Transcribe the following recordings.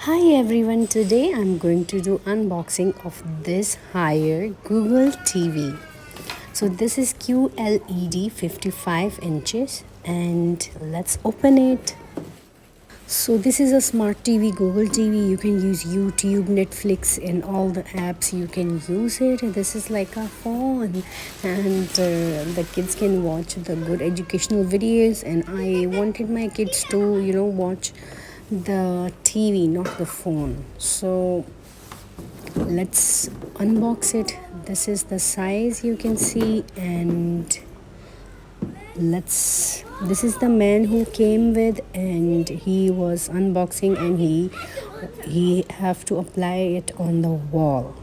Hi everyone, today I'm going to do unboxing of this higher Google TV. So this is QLED 55 inches and let's open it. So this is a smart TV, Google TV. You can use YouTube, Netflix and all the apps. You can use it. This is like a phone and the kids can watch the good educational videos, and I wanted my kids to watch the TV, not the phone. So let's unbox it. This is the size you can see, and this is the man who came with, and he was unboxing, and he have to apply it on the wall.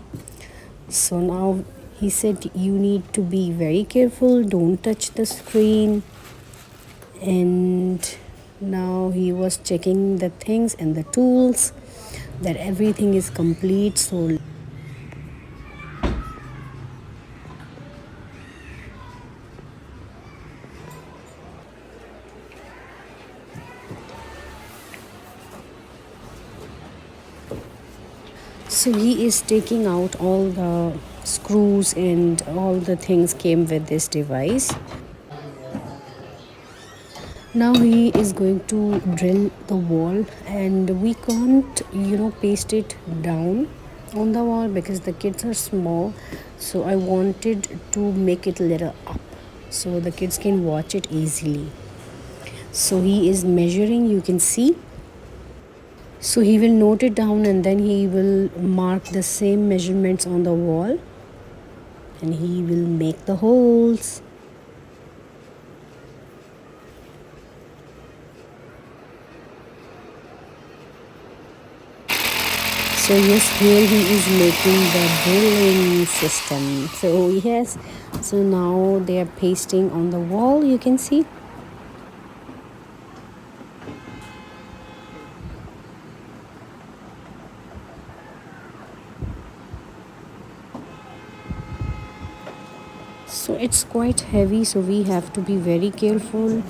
So now he said you need to be very careful, don't touch the screen. And now he was checking the things and the tools, that everything is complete. So he is taking out all the screws and all the things came with this device. Now he is going to drill the wall, and we can't paste it down on the wall because the kids are small. So I wanted to make it a little up so the kids can watch it easily. So he is measuring, you can see. So he will note it down and then he will mark the same measurements on the wall, and he will make the holes. So yes, here he is making the drilling system. So yes, so now they are pasting on the wall, you can see. So it's quite heavy, so we have to be very careful.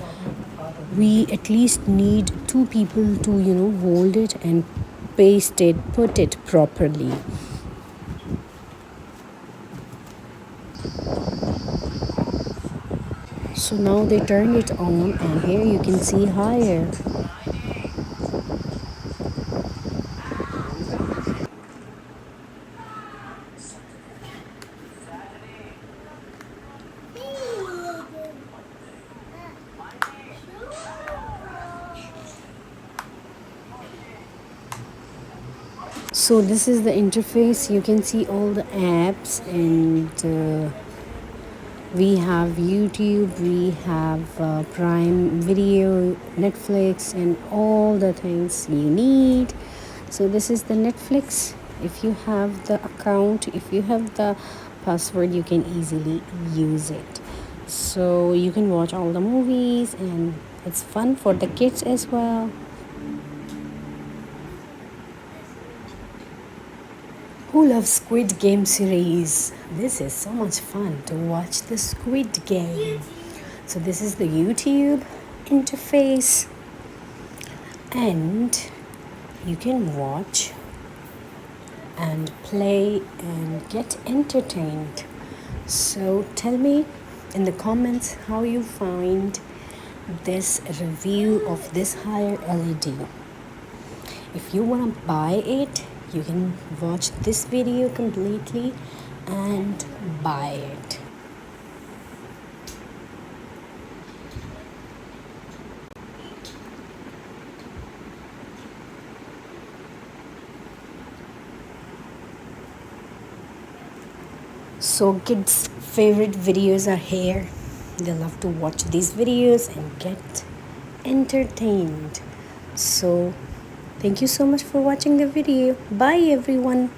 We at least need two people to hold it and paste it, put it properly. So now they turned it on, and here you can see higher. So this is the interface. You can see all the apps, and we have YouTube, we have Prime Video, Netflix, and all the things you need. So this is the Netflix. If you have the account, if you have the password, you can easily use it. So you can watch all the movies, and it's fun for the kids as well. Who loves Squid Game series? This is so much fun to watch the Squid Game. So this is the YouTube interface, and you can watch and play and get entertained. So tell me in the comments how you find this review of this higher LED. If you want to buy it, you can watch this video completely and buy it. So kids' favorite videos are here. They love to watch these videos and get entertained. So thank you so much for watching the video. Bye everyone.